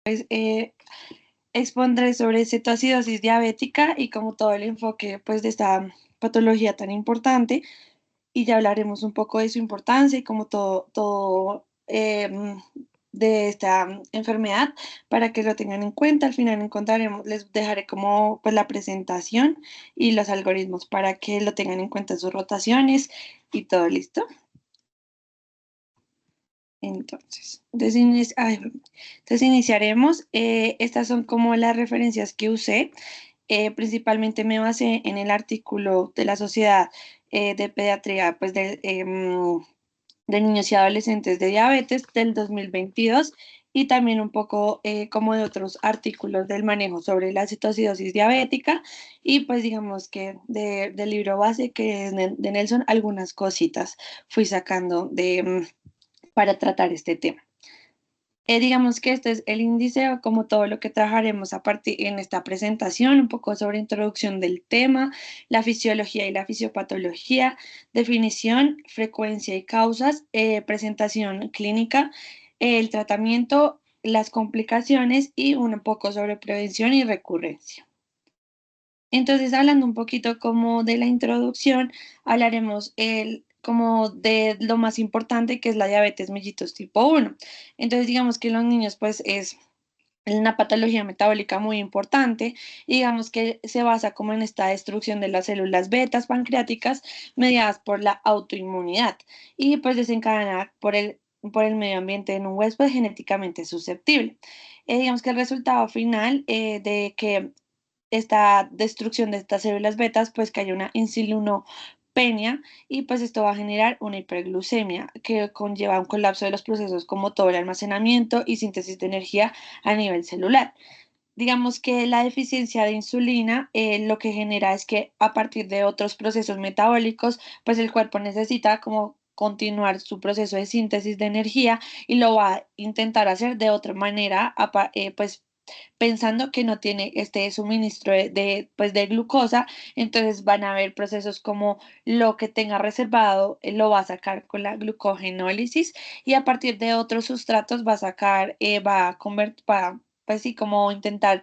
Pues expondré sobre cetoacidosis diabética y como todo el enfoque pues de esta patología tan importante y ya hablaremos un poco de su importancia y como todo de esta enfermedad para que lo tengan en cuenta. Al final encontraremos, les dejaré como pues la presentación y los algoritmos para que lo tengan en cuenta en sus rotaciones y todo listo. Entonces iniciaremos. Estas son como las referencias que usé. Principalmente me basé en el artículo de la Sociedad de Pediatría pues, de Niños y Adolescentes de Diabetes del 2022 y también un poco como de otros artículos del manejo sobre la cetoacidosis diabética y pues digamos que del libro base que es de Nelson, algunas cositas fui sacando para tratar este tema. Digamos que este es el índice, o como todo lo que trabajaremos a partir en esta presentación, un poco sobre introducción del tema, la fisiología y la fisiopatología, definición, frecuencia y causas, presentación clínica, el tratamiento, las complicaciones y un poco sobre prevención y recurrencia. Entonces, hablando un poquito como de la introducción, hablaremos como de lo más importante que es la diabetes mellitus tipo 1. Entonces, digamos que en los niños pues es una patología metabólica muy importante y digamos que se basa como en esta destrucción de las células betas pancreáticas mediadas por la autoinmunidad y pues desencadenada por el medio ambiente en un huésped genéticamente susceptible. Digamos que el resultado final de que esta destrucción de estas células betas, pues que haya una insulinopenia y pues esto va a generar una hiperglucemia que conlleva un colapso de los procesos como todo el almacenamiento y síntesis de energía a nivel celular. Digamos que la deficiencia de insulina lo que genera es que a partir de otros procesos metabólicos, pues el cuerpo necesita como continuar su proceso de síntesis de energía y lo va a intentar hacer de otra manera, pues pensando que no tiene este suministro pues de glucosa, entonces van a haber procesos como lo que tenga reservado lo va a sacar con la glucogenólisis y a partir de otros sustratos va a sacar, va a convertir, pues sí, como intentar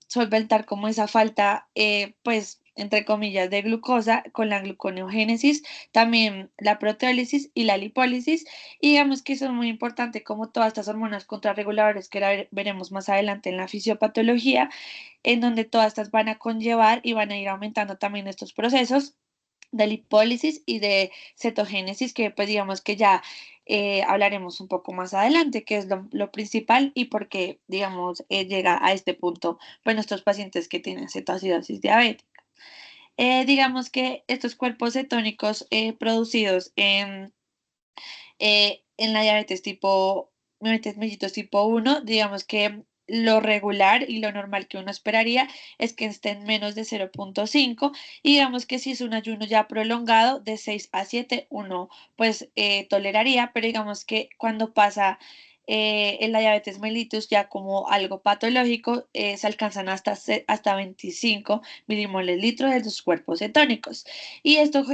solventar como esa falta, pues, entre comillas, de glucosa con la gluconeogénesis, también la proteólisis y la lipólisis, y digamos que eso es muy importante como todas estas hormonas contrarreguladoras que veremos más adelante en la fisiopatología, en donde todas estas van a conllevar y van a ir aumentando también estos procesos de lipólisis y de cetogénesis, que pues digamos que ya hablaremos un poco más adelante, que es lo principal y por qué, digamos, llega a este punto, pues nuestros pacientes que tienen cetoacidosis diabética. Digamos que estos cuerpos cetónicos producidos en la diabetes mellitus tipo 1, digamos que lo regular y lo normal que uno esperaría es que estén menos de 0,5 y digamos que si es un ayuno ya prolongado de 6 a 7 uno pues toleraría, pero digamos que cuando pasa en la diabetes mellitus ya como algo patológico se alcanzan hasta 25 milimoles litros de los cuerpos cetónicos y esto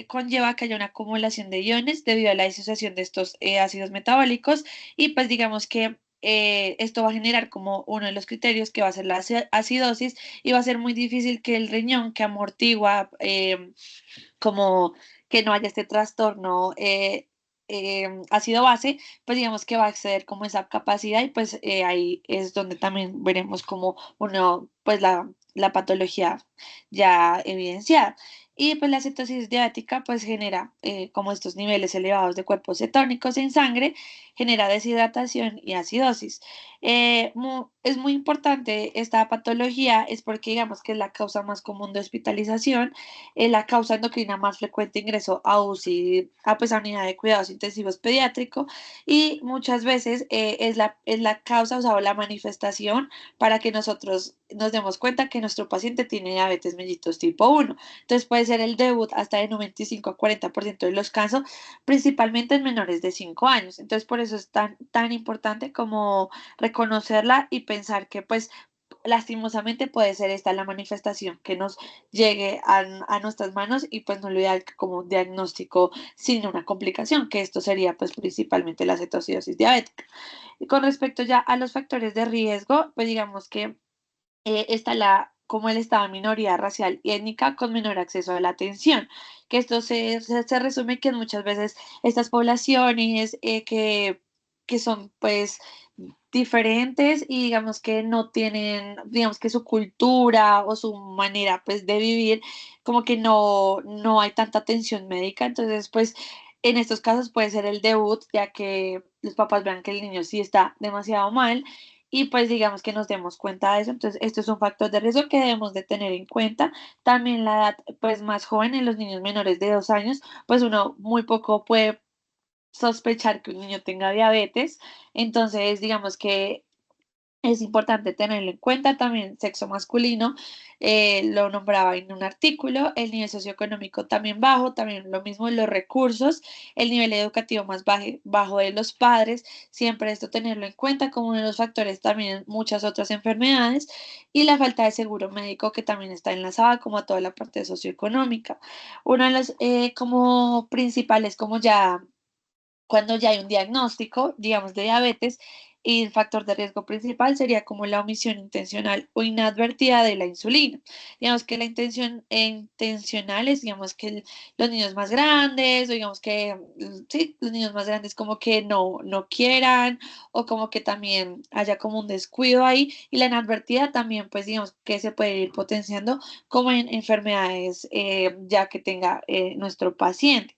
conlleva que haya una acumulación de iones debido a la disociación de estos ácidos metabólicos y pues digamos que esto va a generar como uno de los criterios que va a ser la acidosis y va a ser muy difícil que el riñón que amortigua como que no haya este trastorno ácido base, pues digamos que va a acceder como esa capacidad y pues ahí es donde también veremos como uno, pues la patología ya evidenciada. Y pues la cetosis diabética pues genera como estos niveles elevados de cuerpos cetónicos en sangre, genera deshidratación y acidosis. Es muy importante esta patología, es porque digamos que es la causa más común de hospitalización, la causa endocrina más frecuente de ingreso a UCI, pues, a unidad de cuidados intensivos pediátrico y muchas veces es la causa, o sea, la manifestación para que nosotros nos demos cuenta que nuestro paciente tiene diabetes mellitus tipo 1. Entonces puede ser el debut hasta de 95 a 40% de los casos, principalmente en menores de 5 años. Entonces por eso es tan importante como reconocerla y pensar que pues lastimosamente puede ser esta la manifestación que nos llegue a nuestras manos y pues no lo ideal como un diagnóstico sin una complicación, que esto sería pues principalmente la cetoacidosis diabética. Y con respecto ya a los factores de riesgo, pues digamos que está como el estado de minoría racial y étnica con menor acceso a la atención, que esto se resume que muchas veces estas poblaciones que son pues diferentes y digamos que no tienen, digamos que su cultura o su manera pues de vivir, como que no hay tanta atención médica, entonces pues en estos casos puede ser el debut, ya que los papás vean que el niño sí está demasiado mal y pues digamos que nos demos cuenta de eso. Entonces, esto es un factor de riesgo que debemos de tener en cuenta. También la edad pues más joven en los niños menores de 2 años, pues uno muy poco puede sospechar que un niño tenga diabetes. Entonces, digamos que es importante tenerlo en cuenta también, sexo masculino, lo nombraba en un artículo, el nivel socioeconómico también bajo, también lo mismo los recursos, el nivel educativo más bajo de los padres, siempre esto tenerlo en cuenta como uno de los factores también muchas otras enfermedades y la falta de seguro médico que también está enlazada como a toda la parte socioeconómica. Uno de los como principales, como ya cuando ya hay un diagnóstico, digamos, de diabetes, y el factor de riesgo principal sería como la omisión intencional o inadvertida de la insulina. Digamos que la intención intencional es, digamos, que los niños más grandes, o digamos que, sí, los niños más grandes como que no quieran, o como que también haya como un descuido ahí, y la inadvertida también, pues, digamos, que se puede ir potenciando como en enfermedades ya que tenga nuestro paciente.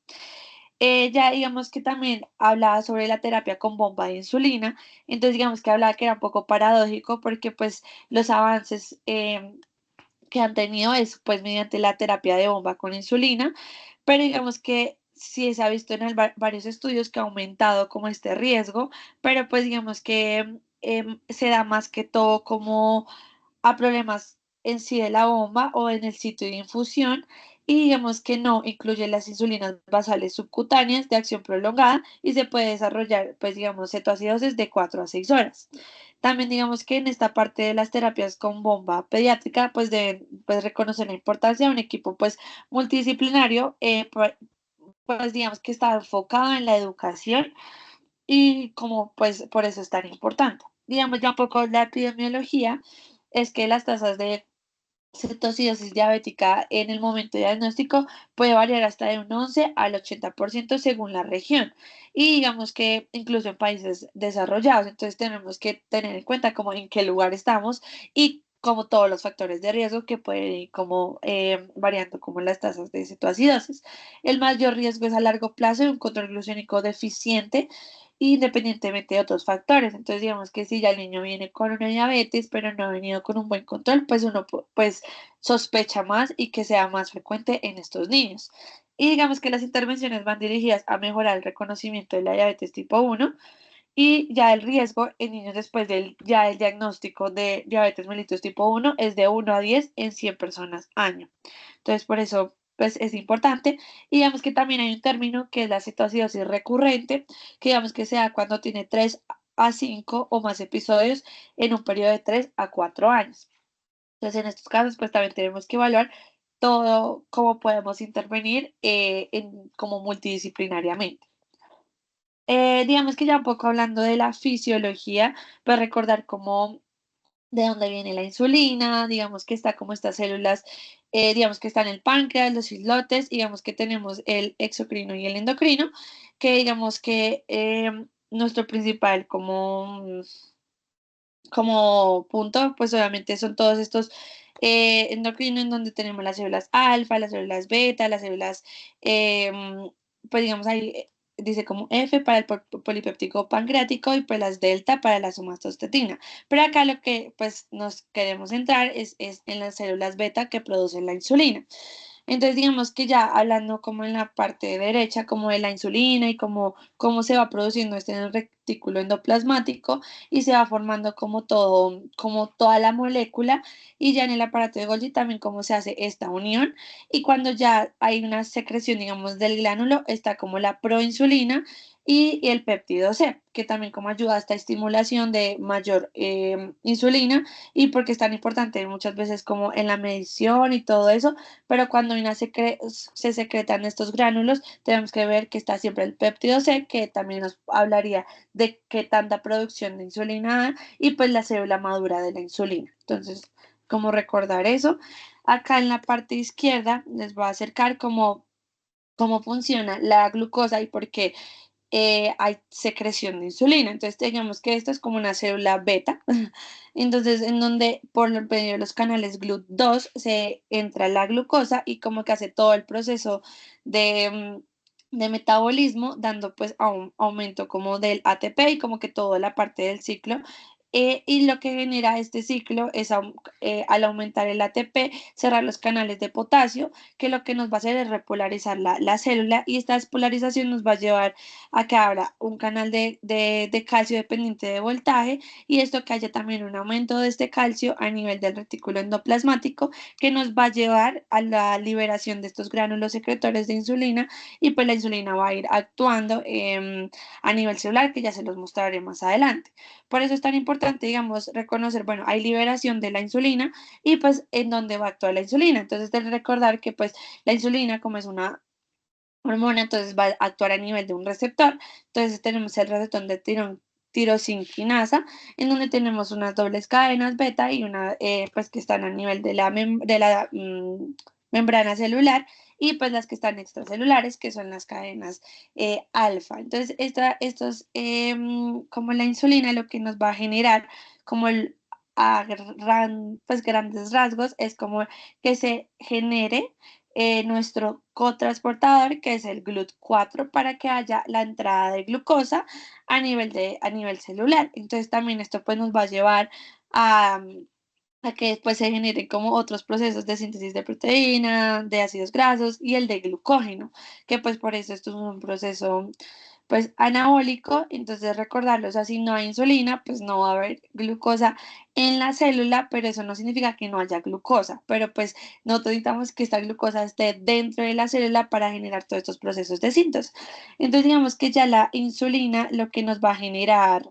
Ya digamos que también hablaba sobre la terapia con bomba de insulina, entonces digamos que hablaba que era un poco paradójico porque pues los avances que han tenido es pues mediante la terapia de bomba con insulina, pero digamos que sí se ha visto en varios estudios que ha aumentado como este riesgo, pero pues digamos que se da más que todo como a problemas en sí de la bomba o en el sitio de infusión y digamos que no incluye las insulinas basales subcutáneas de acción prolongada y se puede desarrollar pues digamos cetoacidosis de 4 a 6 horas. También digamos que en esta parte de las terapias con bomba pediátrica pues deben pues reconocer la importancia de un equipo pues multidisciplinario pues digamos que está enfocado en la educación y como pues por eso es tan importante. Digamos ya un poco la epidemiología es que las tasas de cetocidosis diabética en el momento de diagnóstico puede variar hasta de un 11 al 80% según la región y digamos que incluso en países desarrollados, entonces tenemos que tener en cuenta como en qué lugar estamos y como todos los factores de riesgo que pueden ir como variando como las tasas de cetoacidosis. El mayor riesgo es a largo plazo de un control glucémico deficiente independientemente de otros factores. Entonces, digamos que si ya el niño viene con una diabetes, pero no ha venido con un buen control, pues uno pues sospecha más y que sea más frecuente en estos niños. Y digamos que las intervenciones van dirigidas a mejorar el reconocimiento de la diabetes tipo 1 y ya el riesgo en niños después del ya el diagnóstico de diabetes mellitus tipo 1 es de 1 a 10 en 100 personas año. Entonces, por eso, pues es importante. Y digamos que también hay un término que es la cetoacidosis recurrente, que digamos que se da cuando tiene 3 a 5 o más episodios en un periodo de 3 a 4 años. Entonces, en estos casos, pues también tenemos que evaluar todo cómo podemos intervenir como multidisciplinariamente. Digamos que ya un poco hablando de la fisiología, pues recordar cómo de dónde viene la insulina, digamos que está como estas células, digamos que están el páncreas, los islotes, digamos que tenemos el exocrino y el endocrino, que digamos que nuestro principal como punto, pues obviamente son todos estos endocrinos en donde tenemos las células alfa, las células beta, las células, pues digamos ahí dice como F para el polipéptido pancreático y pues las delta para la somatostatina. Pero acá lo que pues nos queremos centrar es en las células beta que producen la insulina. Entonces, digamos que ya hablando como en la parte derecha, como de la insulina y cómo se va produciendo este en el retículo endoplasmático y se va formando como todo, como toda la molécula y ya en el aparato de Golgi también cómo se hace esta unión y cuando ya hay una secreción, digamos, del glánulo, está como la proinsulina y el péptido C, que también como ayuda a esta estimulación de mayor insulina y porque es tan importante muchas veces como en la medición y todo eso, pero cuando hay se secretan estos gránulos, tenemos que ver que está siempre el péptido C, que también nos hablaría de qué tanta producción de insulina hay y pues la célula madura de la insulina. Entonces, como recordar eso. Acá en la parte izquierda les voy a acercar cómo funciona la glucosa y por qué hay secreción de insulina. Entonces, digamos que esto es como una célula beta. Entonces, en donde por medio de los canales GLUT2 se entra la glucosa y como que hace todo el proceso de metabolismo, dando pues a un aumento como del ATP y como que toda la parte del ciclo. Y lo que genera este ciclo es al aumentar el ATP, cerrar los canales de potasio, que lo que nos va a hacer es repolarizar la célula y esta despolarización nos va a llevar a que abra un canal de calcio dependiente de voltaje y esto que haya también un aumento de este calcio a nivel del retículo endoplasmático que nos va a llevar a la liberación de estos gránulos secretores de insulina y pues la insulina va a ir actuando a nivel celular que ya se los mostraré más adelante. Por eso es tan importante, digamos, reconocer, bueno, hay liberación de la insulina y pues en dónde va a actuar la insulina. Entonces, de recordar que pues la insulina como es una hormona, entonces va a actuar a nivel de un receptor. Entonces tenemos el receptor de tirosinquinasa, en donde tenemos unas dobles cadenas beta y una pues que están a nivel de la membrana celular y pues las que están extracelulares, que son las cadenas alfa. Entonces, estos, como la insulina, lo que nos va a generar como pues grandes rasgos es como que se genere nuestro cotransportador, que es el GLUT4, para que haya la entrada de glucosa a nivel celular. Entonces también esto pues nos va a llevar a, a que después se generen como otros procesos de síntesis de proteína, de ácidos grasos y el de glucógeno, que pues por eso esto es un proceso pues anabólico, entonces recordarlo, o sea, si no hay insulina, pues no va a haber glucosa en la célula, pero eso no significa que no haya glucosa, pero pues no necesitamos que esta glucosa esté dentro de la célula para generar todos estos procesos de síntesis. Entonces digamos que ya la insulina lo que nos va a generar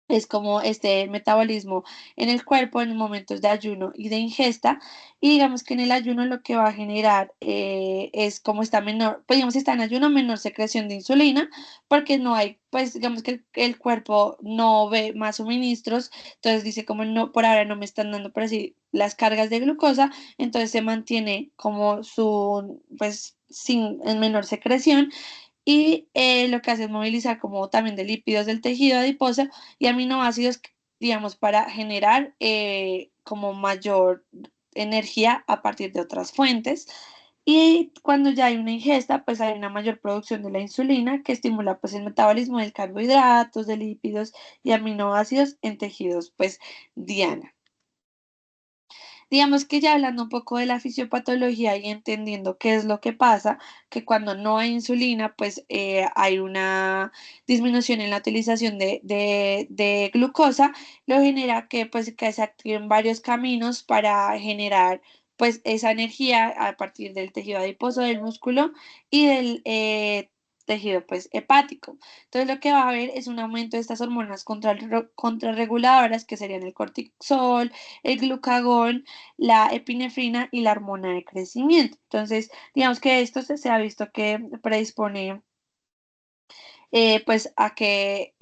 es como este metabolismo en el cuerpo en momentos de ayuno y de ingesta. Y digamos que en el ayuno lo que va a generar es como está menor, pues digamos, si está en ayuno, menor secreción de insulina, porque no hay, pues digamos que el cuerpo no ve más suministros, entonces dice como no, por ahora no me están dando por así las cargas de glucosa, entonces se mantiene como su, pues sin en menor secreción y lo que hace es movilizar como también de lípidos del tejido adiposo y aminoácidos, digamos, para generar como mayor energía a partir de otras fuentes. Y cuando ya hay una ingesta, pues hay una mayor producción de la insulina que estimula pues el metabolismo de carbohidratos, de lípidos y aminoácidos en tejidos pues diana. Digamos que ya hablando un poco de la fisiopatología y entendiendo qué es lo que pasa, que cuando no hay insulina, pues hay una disminución en la utilización de glucosa, lo genera que pues que se activen varios caminos para generar pues esa energía a partir del tejido adiposo del músculo y del tejido pues hepático. Entonces lo que va a haber es un aumento de estas hormonas contrarreguladoras que serían el cortisol, el glucagón, la epinefrina y la hormona de crecimiento. Entonces, digamos que esto se ha visto que predispone pues a que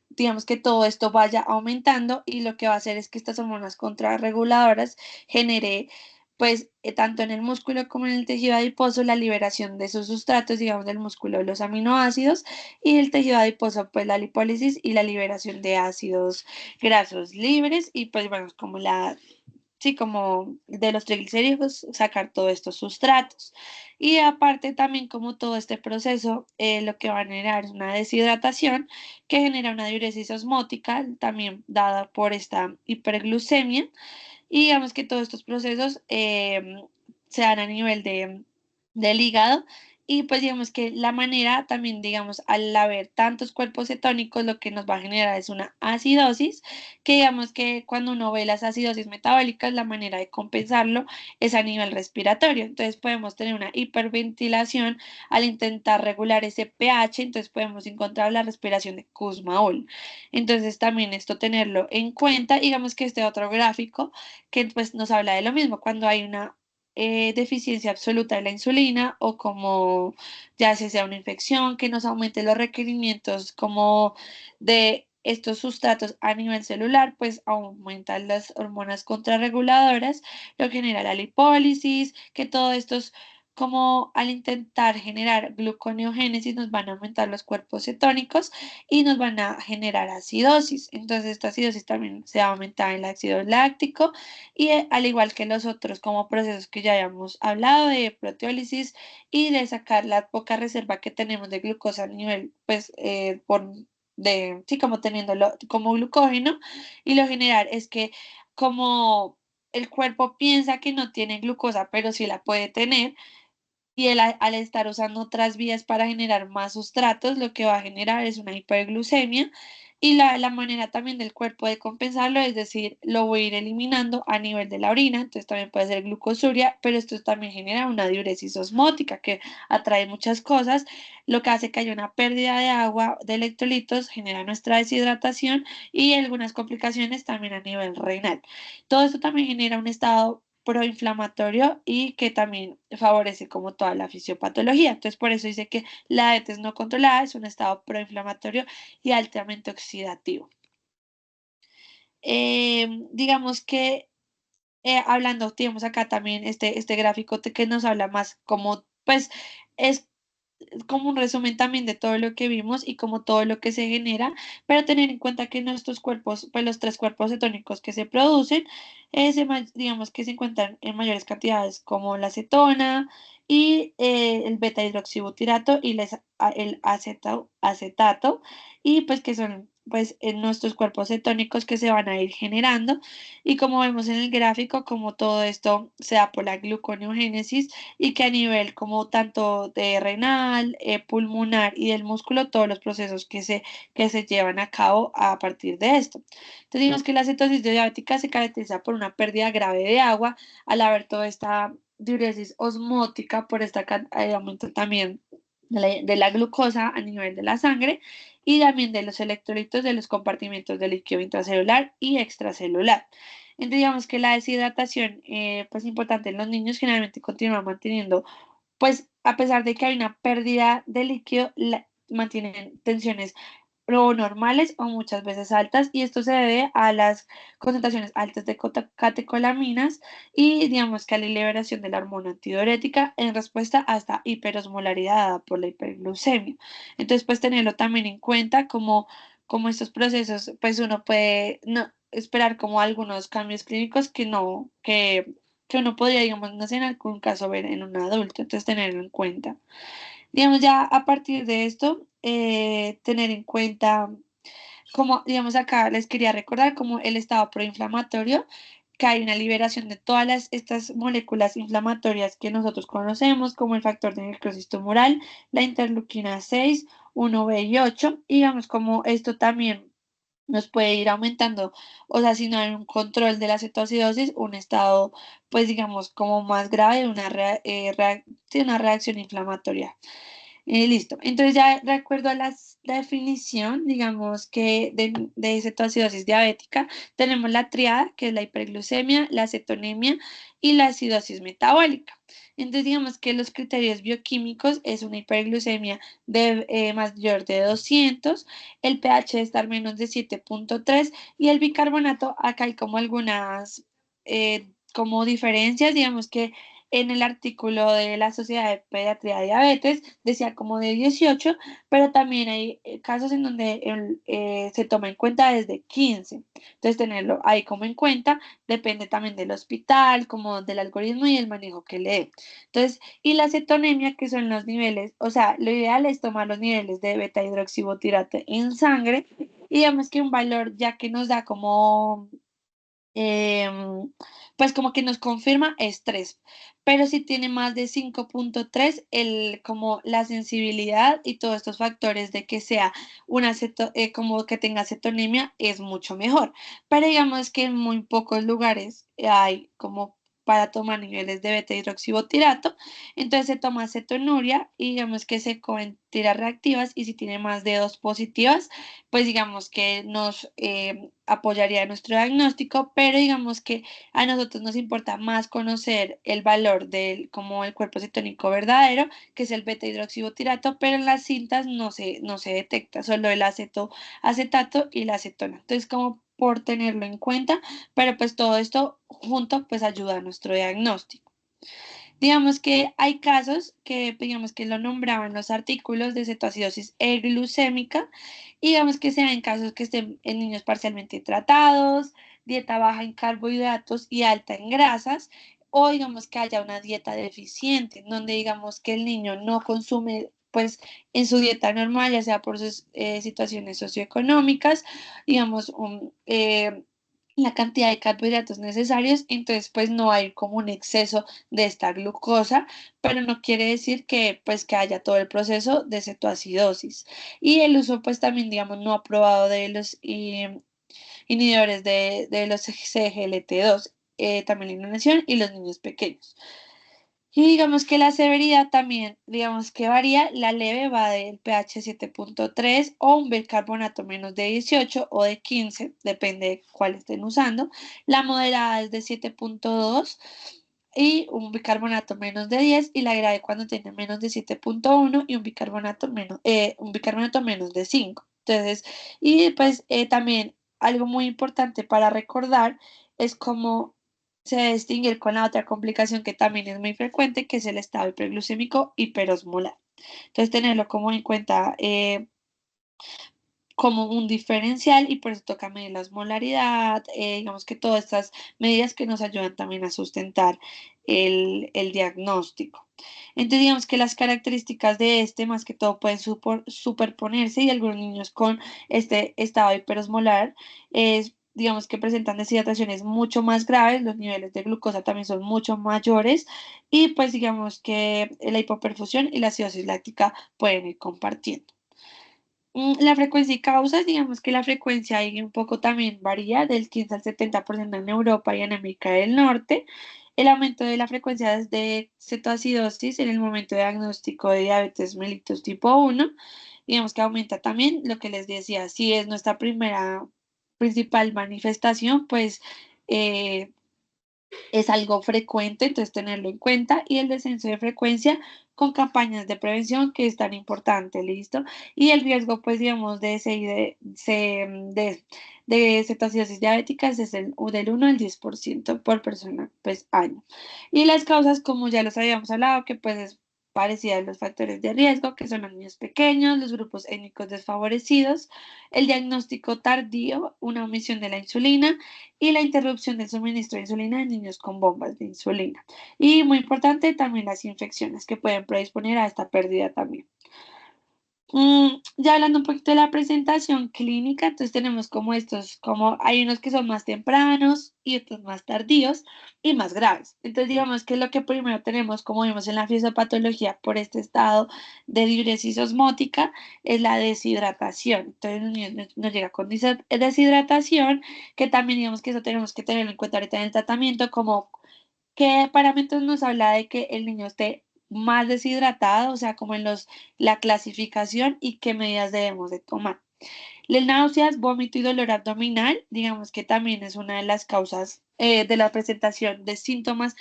digamos que todo esto vaya aumentando y lo que va a hacer es que estas hormonas contrarreguladoras genere pues tanto en el músculo como en el tejido adiposo la liberación de sus sustratos, digamos del músculo los aminoácidos y el tejido adiposo pues la lipólisis y la liberación de ácidos grasos libres y pues bueno como la sí, como de los triglicéridos, sacar todos estos sustratos. Y aparte también como todo este proceso, lo que va a generar es una deshidratación que genera una diuresis osmótica, también dada por esta hiperglucemia. Y digamos que todos estos procesos se dan a nivel del hígado. Y pues digamos que la manera también, digamos, al haber tantos cuerpos cetónicos, lo que nos va a generar es una acidosis, que digamos que cuando uno ve las acidosis metabólicas, la manera de compensarlo es a nivel respiratorio. Entonces podemos tener una hiperventilación al intentar regular ese pH, entonces podemos encontrar la respiración de Kussmaul. Entonces también esto tenerlo en cuenta, digamos que este otro gráfico que pues nos habla de lo mismo, cuando hay una deficiencia absoluta de la insulina o como ya sea una infección que nos aumente los requerimientos como de estos sustratos a nivel celular, pues aumentan las hormonas contrarreguladoras, lo que genera la lipólisis, que todo esto es como al intentar generar gluconeogénesis nos van a aumentar los cuerpos cetónicos y nos van a generar acidosis. Entonces, esta acidosis también se va a aumentar en el ácido láctico y al igual que los otros como procesos que ya habíamos hablado de proteólisis y de sacar la poca reserva que tenemos de glucosa a nivel, pues, sí, como teniéndolo como glucógeno y lo general es que como el cuerpo piensa que no tiene glucosa, pero sí la puede tener, y al estar usando otras vías para generar más sustratos, lo que va a generar es una hiperglucemia y la manera también del cuerpo de compensarlo, es decir, lo voy a ir eliminando a nivel de la orina, entonces también puede ser glucosuria, pero esto también genera una diuresis osmótica que atrae muchas cosas, lo que hace que haya una pérdida de agua, de electrolitos, genera nuestra deshidratación y algunas complicaciones también a nivel renal. Todo esto también genera un estado proinflamatorio y que también favorece como toda la fisiopatología. Entonces, por eso dice que la diabetes no controlada es un estado proinflamatorio y altamente oxidativo. Digamos que hablando, tenemos acá también este gráfico que nos habla más como, pues, es como un resumen también de todo lo que vimos y como todo lo que se genera, pero tener en cuenta que nuestros cuerpos, pues los tres cuerpos cetónicos que se producen, digamos que se encuentran en mayores cantidades como la acetona y el beta hidroxibutirato y el acetato, y pues que son pues en nuestros cuerpos cetónicos que se van a ir generando y como vemos en el gráfico como todo esto se da por la gluconeogénesis y que a nivel como tanto de renal, pulmonar y del músculo, todos los procesos que se llevan a cabo a partir de esto. Entonces, digamos que la cetosis diabética se caracteriza por una pérdida grave de agua al haber toda esta diuresis osmótica por este aumento también de la glucosa a nivel de la sangre y también de los electrolitos de los compartimentos del líquido intracelular y extracelular. Entonces, digamos que la deshidratación, pues importante en los niños, generalmente continúa manteniendo, pues a pesar de que hay una pérdida de líquido, mantienen tensiones o normales o muchas veces altas y esto se debe a las concentraciones altas de catecolaminas y digamos que a la liberación de la hormona antidiurética en respuesta a esta hiperosmolaridad dada por la hiperglucemia. Entonces, pues tenerlo también en cuenta como estos procesos, pues uno puede no, esperar como algunos cambios clínicos que uno podría, digamos, no sé, en algún caso ver en un adulto, entonces tenerlo en cuenta. Digamos, ya a partir de esto, tener en cuenta, como, digamos, acá les quería recordar como el estado proinflamatorio, que hay una liberación de todas estas moléculas inflamatorias que nosotros conocemos, como el factor de necrosis tumoral, la interleuquina 6, 1B y 8, y digamos, como esto también nos puede ir aumentando, o sea, si no hay un control de la cetoacidosis, un estado, pues digamos, como más grave, sí, una reacción inflamatoria. Listo. Entonces ya de acuerdo a la definición, digamos que de cetoacidosis diabética, tenemos la triada, que es la hiperglucemia, la cetonemia y la acidosis metabólica. Entonces digamos que los criterios bioquímicos es una hiperglucemia de mayor de 200, el pH de estar menos de 7,3 y el bicarbonato, acá hay como algunas como diferencias, digamos que en el artículo de la Sociedad de Pediatría y Diabetes decía como de 18, pero también hay casos en donde se toma en cuenta desde 15. Entonces, tenerlo ahí como en cuenta depende también del hospital, como del algoritmo y el manejo que le dé. Entonces, y la cetonemia, que son los niveles, o sea, lo ideal es tomar los niveles de beta hidroxibutirato en sangre y digamos que un valor ya que nos da como pues como que nos confirma estrés, pero si tiene más de 5,3 como la sensibilidad y todos estos factores de que sea como que tenga cetonemia es mucho mejor, pero digamos que en muy pocos lugares hay como para tomar niveles de beta hidroxibutirato. Entonces se toma acetonuria y digamos que se cogen tiras reactivas y si tiene más de 2 positivas, pues digamos que nos apoyaría nuestro diagnóstico, pero digamos que a nosotros nos importa más conocer el valor del como el cuerpo cetónico verdadero, que es el beta hidroxibutirato, pero en las cintas no se detecta, solo el acetato y la acetona. Entonces, como por tenerlo en cuenta, pero pues todo esto junto pues ayuda a nuestro diagnóstico. Digamos que hay casos que, digamos que lo nombraban los artículos de cetoacidosis glucémica, y digamos que sean casos que estén en niños parcialmente tratados, dieta baja en carbohidratos y alta en grasas, o digamos que haya una dieta deficiente, donde digamos que el niño no consume pues en su dieta normal, ya sea por sus situaciones socioeconómicas, digamos, la cantidad de carbohidratos necesarios, entonces pues no hay como un exceso de esta glucosa, pero no quiere decir que pues que haya todo el proceso de cetoacidosis. Y el uso pues también digamos no aprobado de los inhibidores de los CGLT2, también la inmunización y los niños pequeños. Y digamos que la severidad también, digamos que varía, la leve va del pH 7.3 o un bicarbonato menos de 18 o de 15, depende de cuál estén usando. La moderada es de 7.2 y un bicarbonato menos de 10 y la grave cuando tiene menos de 7.1 y un bicarbonato menos de 5. Entonces, y pues también algo muy importante para recordar es cómo se debe distinguir con la otra complicación que también es muy frecuente, que es el estado hiperglucémico hiperosmolar. Entonces, tenerlo como en cuenta como un diferencial y por eso toca medir la osmolaridad, digamos que todas estas medidas que nos ayudan también a sustentar el diagnóstico. Entonces, digamos que las características de este, más que todo, pueden superponerse y algunos niños con este estado hiperosmolar digamos que presentan deshidrataciones mucho más graves, los niveles de glucosa también son mucho mayores y pues digamos que la hipoperfusión y la acidosis láctica pueden ir compartiendo. La frecuencia y causas, digamos que la frecuencia ahí un poco también varía del 15 al 70% en Europa y en América del Norte. El aumento de la frecuencia de cetoacidosis en el momento de diagnóstico de diabetes mellitus tipo 1, digamos que aumenta también lo que les decía, si es nuestra primera principal manifestación, pues eh, es algo frecuente, entonces tenerlo en cuenta, y el descenso de frecuencia con campañas de prevención, que es tan importante, ¿listo? Y el riesgo, pues, digamos, de cetoacidosis diabéticas es del 1 al 10% por persona, pues, año. Y las causas, como ya los habíamos hablado, que pues es parecida a los factores de riesgo, que son los niños pequeños, los grupos étnicos desfavorecidos, el diagnóstico tardío, una omisión de la insulina, y la interrupción del suministro de insulina en niños con bombas de insulina. Y muy importante también las infecciones que pueden predisponer a esta pérdida también. Ya hablando un poquito de la presentación clínica, entonces tenemos como estos, como hay unos que son más tempranos y otros más tardíos y más graves. Entonces digamos que lo que primero tenemos, como vimos en la fisiopatología por este estado de diuresis osmótica, es la deshidratación. Entonces el niño nos llega con deshidratación, que también digamos que eso tenemos que tenerlo en cuenta ahorita en el tratamiento, como ¿qué parámetros nos habla de que el niño esté más deshidratado? O sea, como en la clasificación y qué medidas debemos de tomar. Las náuseas, vómito y dolor abdominal, digamos que también es una de las causas de la presentación de síntomas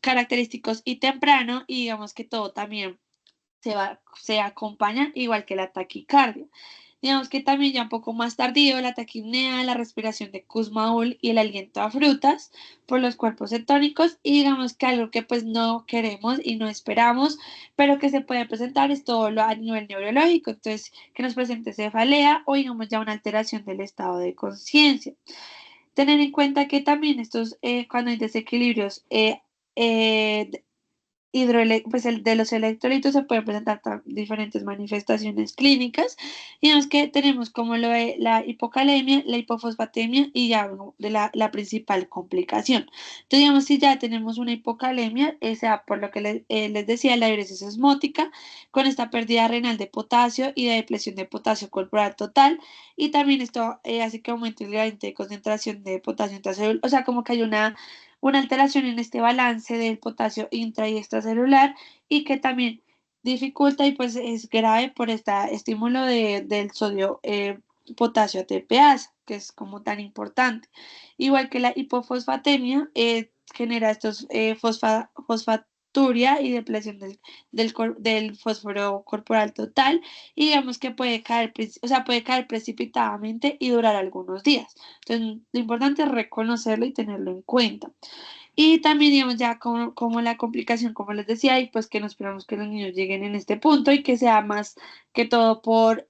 característicos y temprano, y digamos que todo también se acompaña igual que la taquicardia. Digamos que también ya un poco más tardío, la taquipnea, la respiración de Kussmaul y el aliento a frutas por los cuerpos cetónicos, y digamos que algo que pues no queremos y no esperamos, pero que se puede presentar es todo lo a nivel neurológico, entonces que nos presente cefalea o digamos ya una alteración del estado de conciencia. Tener en cuenta que también estos, cuando hay desequilibrios eh, pues el de los electrolitos se pueden presentar diferentes manifestaciones clínicas. Digamos que tenemos como lo de la hipocalemia, la hipofosfatemia y ya bueno, de la principal complicación. Entonces, digamos, si ya tenemos una hipocalemia, sea por lo que les decía, la diuresis osmótica, con esta pérdida renal de potasio y de depresión de potasio corporal total, y también esto hace que aumente el gradiente de concentración de potasio intracélular, o sea, como que hay una alteración en este balance del potasio intra y extracelular y que también dificulta y pues es grave por este estímulo del sodio potasio ATPasa, que es como tan importante. Igual que la hipofosfatemia, genera estos fosfaturia y depresión del fósforo corporal total, y digamos que puede caer, o sea, puede caer precipitadamente y durar algunos días. Entonces, lo importante es reconocerlo y tenerlo en cuenta. Y también, digamos, ya como la complicación, como les decía, y pues que no esperamos que los niños lleguen en este punto y que sea más que todo por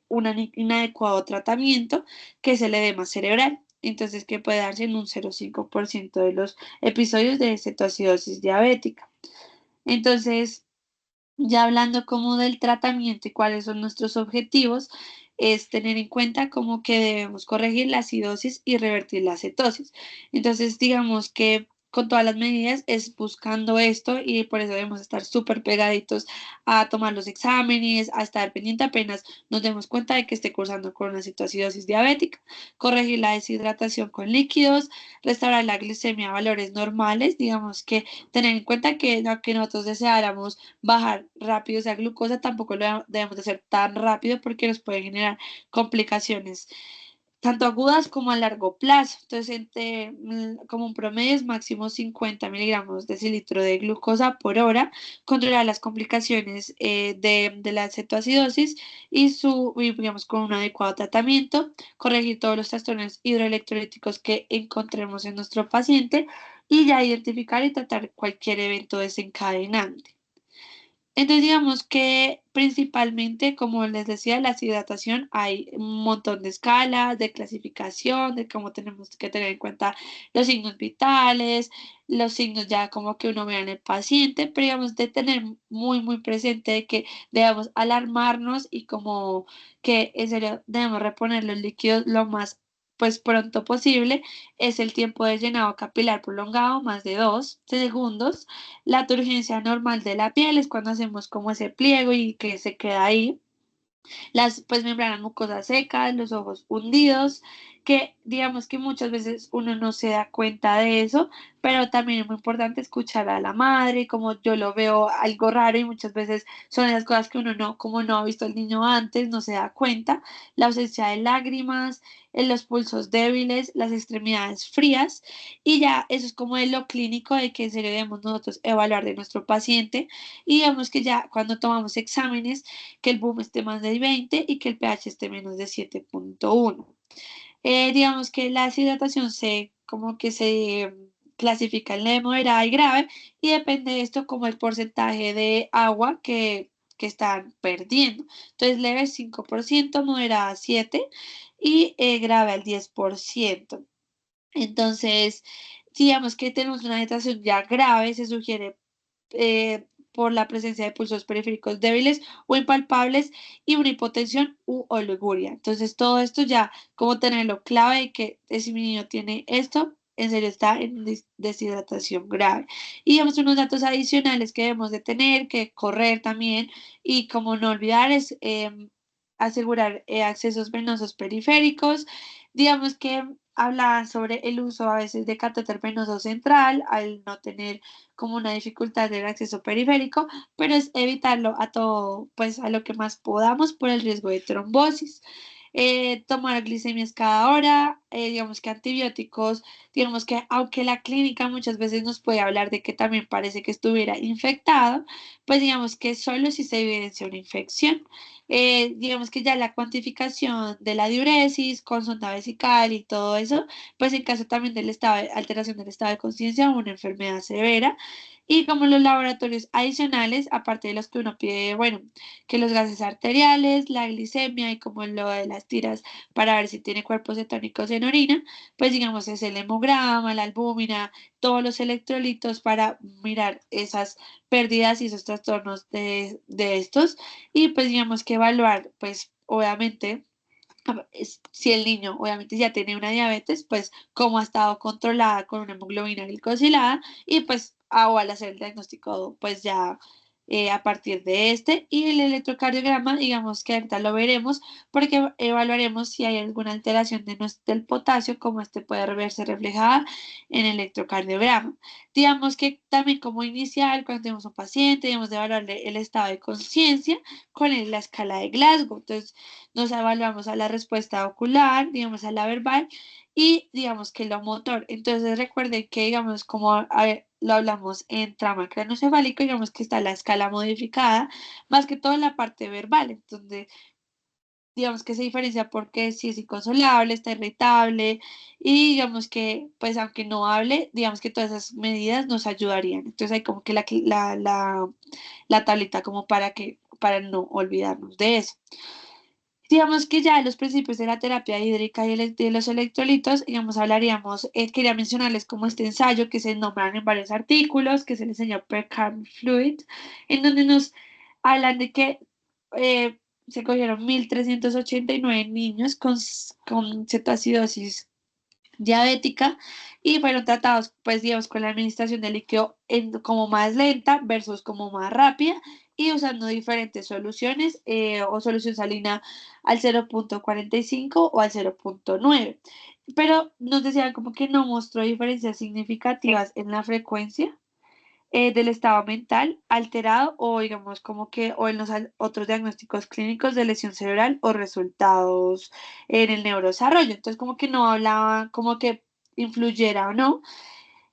un inadecuado tratamiento, que es el edema cerebral. Entonces, que puede darse en un 0,5% de los episodios de cetoacidosis diabética. Entonces, ya hablando como del tratamiento y cuáles son nuestros objetivos, es tener en cuenta como que debemos corregir la acidosis y revertir la cetosis. Entonces, digamos que con todas las medidas es buscando esto y por eso debemos estar súper pegaditos a tomar los exámenes, a estar pendiente apenas nos demos cuenta de que esté cursando con una cetoacidosis diabética, corregir la deshidratación con líquidos, restaurar la glicemia a valores normales, digamos que tener en cuenta que, no, que nosotros deseáramos bajar rápido esa glucosa, tampoco lo debemos de hacer tan rápido porque nos puede generar complicaciones tanto agudas como a largo plazo. Entonces, como un promedio es máximo 50 miligramos de cilitro de glucosa por hora, controlar las complicaciones de la cetoacidosis y, digamos, con un adecuado tratamiento, corregir todos los trastornos hidroelectrolíticos que encontremos en nuestro paciente y ya identificar y tratar cualquier evento desencadenante. Entonces, digamos que principalmente, como les decía, la deshidratación hay un montón de escalas, de clasificación, de cómo tenemos que tener en cuenta los signos vitales, los signos ya como que uno vea en el paciente, pero digamos de tener muy presente de que debemos alarmarnos y como que en serio debemos reponer los líquidos lo más pues pronto posible. Es el tiempo de llenado capilar prolongado, más de 2 segundos. La turgencia normal de la piel es cuando hacemos como ese pliego y que se queda ahí. Las pues membranas mucosas secas, los ojos hundidos, que digamos que muchas veces uno no se da cuenta de eso, pero también es muy importante escuchar a la madre, como yo lo veo algo raro y muchas veces son esas cosas que uno no, como no ha visto al niño antes, no se da cuenta, la ausencia de lágrimas, los pulsos débiles, las extremidades frías, y ya eso es como de lo clínico de que en serio debemos nosotros evaluar de nuestro paciente, y digamos que ya cuando tomamos exámenes, que el boom esté más de 20 y que el pH esté menos de 7,1. Digamos que la deshidratación se, como que se clasifica en leve, moderada y grave, y depende de esto como el porcentaje de agua que están perdiendo. Entonces, leve 5%, moderada 7% y grave al 10%. Entonces, digamos que tenemos una agitación ya grave, se sugiere por la presencia de pulsos periféricos débiles o impalpables y una hipotensión u oliguria. Entonces, todo esto ya, como tenerlo clave de que si mi niño tiene esto, en serio está en deshidratación grave. Y digamos unos datos adicionales que debemos de tener, que correr también y como no olvidar es asegurar accesos venosos periféricos. Digamos que hablaban sobre el uso a veces de catéter venoso central al no tener como una dificultad del acceso periférico, pero es evitarlo a todo, pues a lo que más podamos por el riesgo de trombosis. Tomar glicemias cada hora, digamos que antibióticos, digamos que aunque la clínica muchas veces nos puede hablar de que también parece que estuviera infectado, pues digamos que solo si se evidencia una infección. Digamos que ya la cuantificación de la diuresis con sonda vesical y todo eso, pues en caso también del estado alteración del estado de conciencia o una enfermedad severa. Y como los laboratorios adicionales, aparte de los que uno pide, bueno, que los gases arteriales, la glicemia y como lo de las tiras para ver si tiene cuerpos cetónicos en orina, pues digamos es el hemograma, la albúmina, todos los electrolitos para mirar esas pérdidas y esos trastornos de estos y pues digamos que evaluar, pues obviamente si el niño obviamente ya tiene una diabetes, pues cómo ha estado controlada con una hemoglobina glicosilada y pues o al hacer el diagnóstico pues ya a partir de este. Y el electrocardiograma, digamos que ahorita lo veremos porque evaluaremos si hay alguna alteración del potasio, como este puede verse reflejada en el electrocardiograma. Digamos que también como inicial, cuando tenemos un paciente, debemos de evaluarle el estado de conciencia con la escala de Glasgow. Entonces, nos evaluamos a la respuesta ocular, digamos a la verbal y digamos que lo motor. Entonces, recuerden que, digamos, como lo hablamos en trauma craneoencefálico, digamos que está la escala modificada, más que todo en la parte verbal. Entonces, digamos que se diferencia porque si es inconsolable, está irritable y digamos que, pues aunque no hable, digamos que todas esas medidas nos ayudarían. Entonces hay como que la tablita como para no olvidarnos de eso. Digamos que ya los principios de la terapia hídrica y de los electrolitos, digamos, hablaríamos, quería mencionarles como este ensayo que se nombran en varios artículos, que se les enseñó Percam Fluid, en donde nos hablan de que eh, se cogieron 1.389 niños con cetoacidosis diabética y fueron tratados, pues digamos, con la administración del líquido como más lenta versus como más rápida y usando diferentes soluciones o solución salina al 0,45 o al 0,9. Pero nos decían como que no mostró diferencias significativas en la frecuencia del estado mental alterado o digamos como que o en los otros diagnósticos clínicos de lesión cerebral o resultados en el neurodesarrollo. Entonces como que no hablaba como que influyera o no.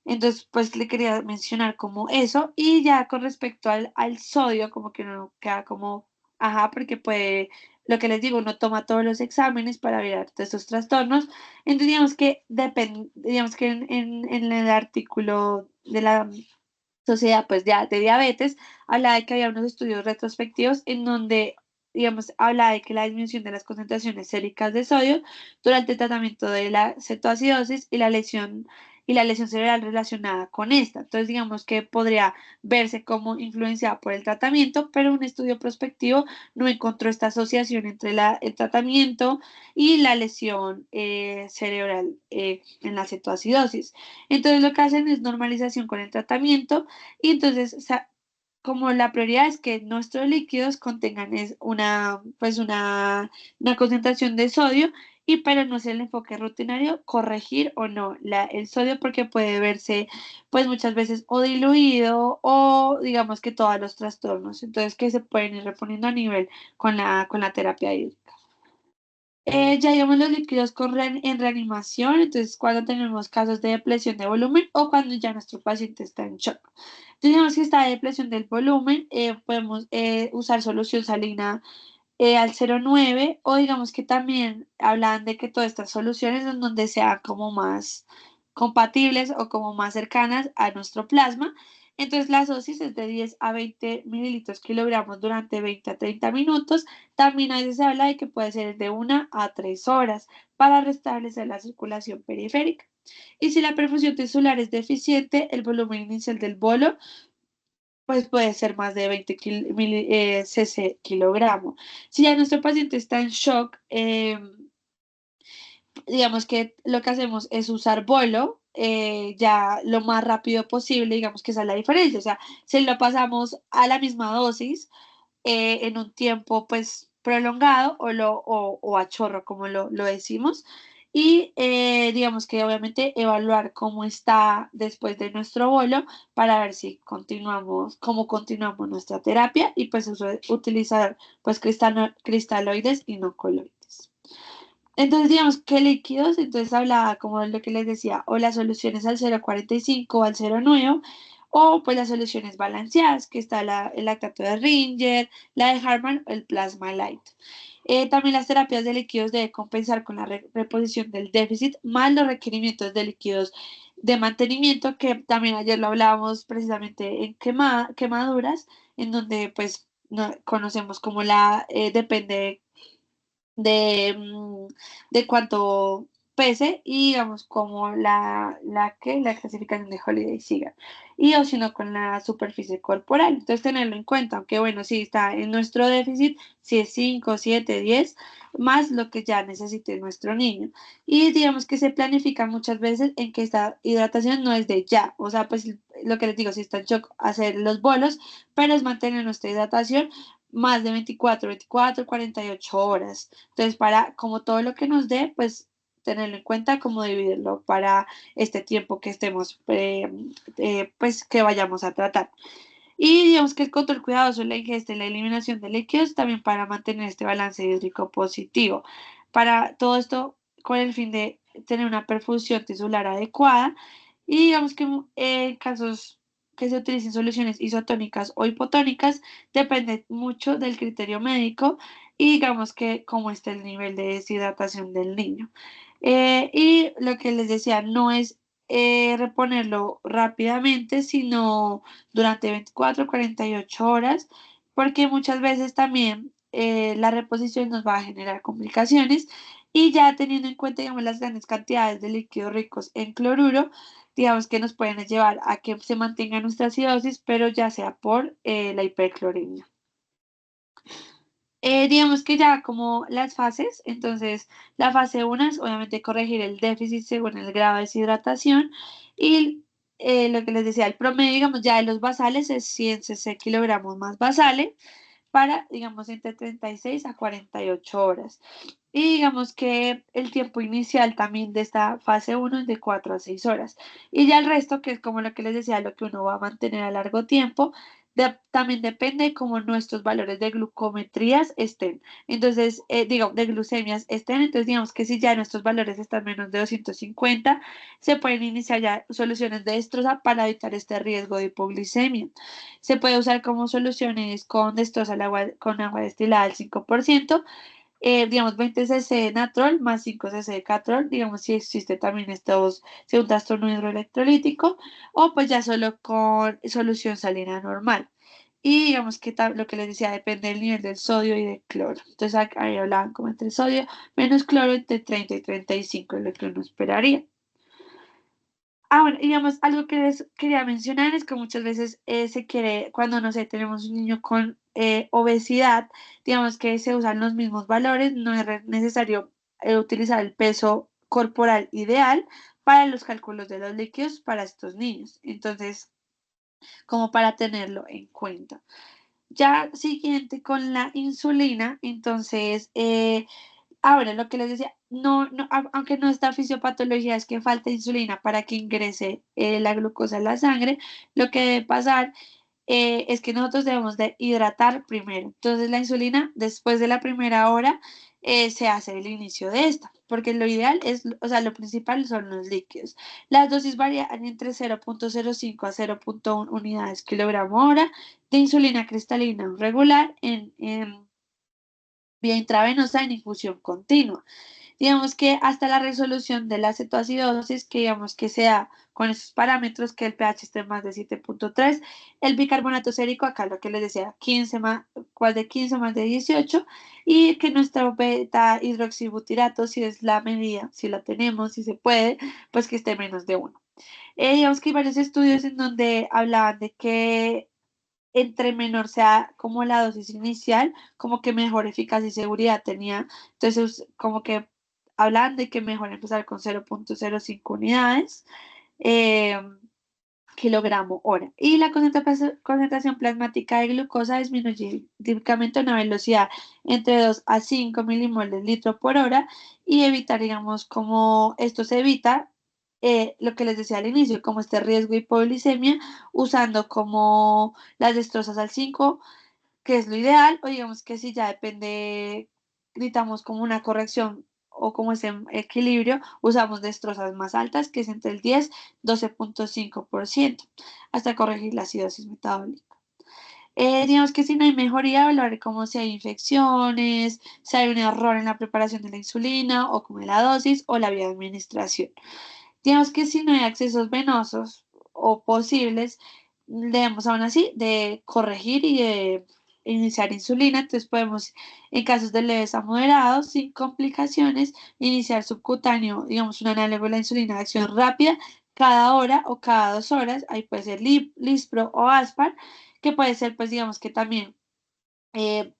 Entonces pues le quería mencionar como eso y ya con respecto al sodio como que no queda como, ajá, porque puede... Lo que les digo, uno toma todos los exámenes para ver todos estos trastornos. Entonces, digamos que depende, digamos que en el artículo de la Sociedad pues de Diabetes, habla de que había unos estudios retrospectivos en donde, digamos, habla de que la disminución de las concentraciones séricas de sodio durante el tratamiento de la cetoacidosis y la lesión cerebral relacionada con esta. Entonces, digamos que podría verse como influenciada por el tratamiento, pero un estudio prospectivo no encontró esta asociación entre el tratamiento y la lesión cerebral en la cetoacidosis. Entonces, lo que hacen es normalización con el tratamiento y entonces, como la prioridad es que nuestros líquidos contengan una concentración de sodio, y pero no es el enfoque rutinario corregir o no el sodio porque puede verse pues muchas veces o diluido o digamos que todos los trastornos, entonces que se pueden ir reponiendo a nivel con la terapia hídrica. Ya digamos los líquidos en reanimación, entonces cuando tenemos casos de depresión de volumen o cuando ya nuestro paciente está en shock. Entonces, digamos que esta depresión del volumen, podemos usar solución salina al 0,9 o digamos que también hablan de que todas estas soluciones en donde sean como más compatibles o como más cercanas a nuestro plasma. Entonces la dosis es de 10 a 20 mililitros kilogramos durante 20 a 30 minutos. También a veces se habla de que puede ser de 1 a 3 horas para restablecer la circulación periférica. Y si la perfusión tisular es deficiente, el volumen inicial del bolo pues puede ser más de 20 cc kilogramo. Si ya nuestro paciente está en shock, digamos que lo que hacemos es usar bolo ya lo más rápido posible, digamos que esa es la diferencia. O sea, si lo pasamos a la misma dosis en un tiempo pues prolongado o a chorro, como lo decimos. Y digamos que obviamente evaluar cómo está después de nuestro bolo para ver si continuamos, cómo continuamos nuestra terapia y pues utilizar pues cristaloides y no coloides. Entonces, digamos que líquidos, entonces hablaba como de lo que les decía, o las soluciones al 0,45 o al 0,9, o pues las soluciones balanceadas, que está el lactato de Ringer, la de Harman o el Plasma Light. También las terapias de líquidos deben compensar con la reposición del déficit, más los requerimientos de líquidos de mantenimiento, que también ayer lo hablábamos precisamente en quemaduras, en donde pues conocemos como depende de, de cuánto pese y digamos como la clasificación de Holiday siga. Y o si no con la superficie corporal. Entonces tenerlo en cuenta, aunque bueno, si está en nuestro déficit, si es 5 7 10 más lo que ya necesite nuestro niño. Y digamos que se planifica muchas veces en que esta hidratación no es de ya, o sea, pues lo que les digo, si está en shock, hacer los bolos, pero es mantener nuestra hidratación más de 48 horas. Entonces, para como todo lo que nos dé, pues tenerlo en cuenta, como dividirlo para este tiempo que estemos, pues que vayamos a tratar. Y digamos que el control cuidadoso en la ingesta y la eliminación de líquidos también para mantener este balance hídrico positivo. Para todo esto con el fin de tener una perfusión tisular adecuada y digamos que en casos que se utilicen soluciones isotónicas o hipotónicas depende mucho del criterio médico y digamos que cómo está el nivel de deshidratación del niño. Y lo que les decía, no es reponerlo rápidamente, sino durante 24 48 horas, porque muchas veces también la reposición nos va a generar complicaciones y ya teniendo en cuenta, digamos, las grandes cantidades de líquidos ricos en cloruro, digamos que nos pueden llevar a que se mantenga nuestra acidosis, pero ya sea por la hiperclorimia. Digamos que ya como las fases, entonces la fase 1 es obviamente corregir el déficit según el grado de deshidratación y lo que les decía, el promedio, digamos, ya de los basales es 100 cc kilogramos más basales para, digamos, entre 36 a 48 horas. Y digamos que el tiempo inicial también de esta fase 1 es de 4 a 6 horas. Y ya el resto, que es como lo que les decía, lo que uno va a mantener a largo tiempo, también depende de cómo nuestros valores de glucometrías estén. Entonces, digo, de glucemias estén. Entonces, digamos que si ya nuestros valores están menos de 250, se pueden iniciar ya soluciones de destroza para evitar este riesgo de hipoglicemia. Se puede usar como soluciones con destroza con agua destilada al 5%, digamos 20 cc de natrol más 5 cc de catrol, digamos si existe también estos, si un trastorno hidroelectrolítico, o pues ya solo con solución salina normal. Y digamos que lo que les decía depende del nivel del sodio y del cloro. Entonces ahí hablaban como entre sodio menos cloro entre 30 y 35 es lo que uno esperaría. Ah, bueno, digamos, algo que les quería mencionar es que muchas veces se quiere, cuando no sé, tenemos un niño con obesidad, digamos que se usan los mismos valores, no es necesario utilizar el peso corporal ideal para los cálculos de los líquidos para estos niños. Entonces, como para tenerlo en cuenta. Ya siguiente con la insulina, entonces, ahora, lo que les decía, aunque no está fisiopatología, es que falta insulina para que ingrese la glucosa en la sangre, lo que debe pasar es que nosotros debemos de hidratar primero. Entonces, la insulina, después de la primera hora, se hace el inicio de esta, porque lo ideal es, o sea, lo principal son los líquidos. Las dosis varían entre 0,05 a 0,1 unidades kilogramo hora de insulina cristalina regular en vía intravenosa en infusión continua. Digamos que hasta la resolución de la cetoacidosis, que digamos que sea con esos parámetros, que el pH esté más de 7,3, el bicarbonato sérico, acá lo que les decía, 15 más, cuál de 15 más de 18, y que nuestro beta hidroxibutirato, si es la medida, si la tenemos, si se puede, pues que esté menos de 1. Digamos que hay varios estudios en donde hablaban de que entre menor sea como la dosis inicial, como que mejor eficacia y seguridad tenía. Entonces, como que hablan de que mejor empezar con 0,05 unidades eh, kilogramo hora. Y la concentración plasmática de glucosa disminuye típicamente a una velocidad entre 2 a 5 milimoles litro por hora y evitar, digamos, como esto se evita. Lo que les decía al inicio, como este riesgo de hipoglicemia, usando como las destrozas al 5 que es lo ideal, o digamos que si ya depende, necesitamos como una corrección o como ese equilibrio, usamos destrozas más altas, que es entre el 10 12,5% hasta corregir la acidosis metabólica. Digamos que si no hay mejoría, hablar como si hay infecciones, si hay un error en la preparación de la insulina o como en la dosis o la vía de administración. Digamos que si no hay accesos venosos o posibles, debemos aún así de corregir y de iniciar insulina, entonces podemos, en casos de leves a moderados, sin complicaciones, iniciar subcutáneo, digamos, un análogo de la insulina de acción rápida cada hora o cada 2 horas, ahí puede ser Lispro o Aspar, que puede ser, pues, digamos que también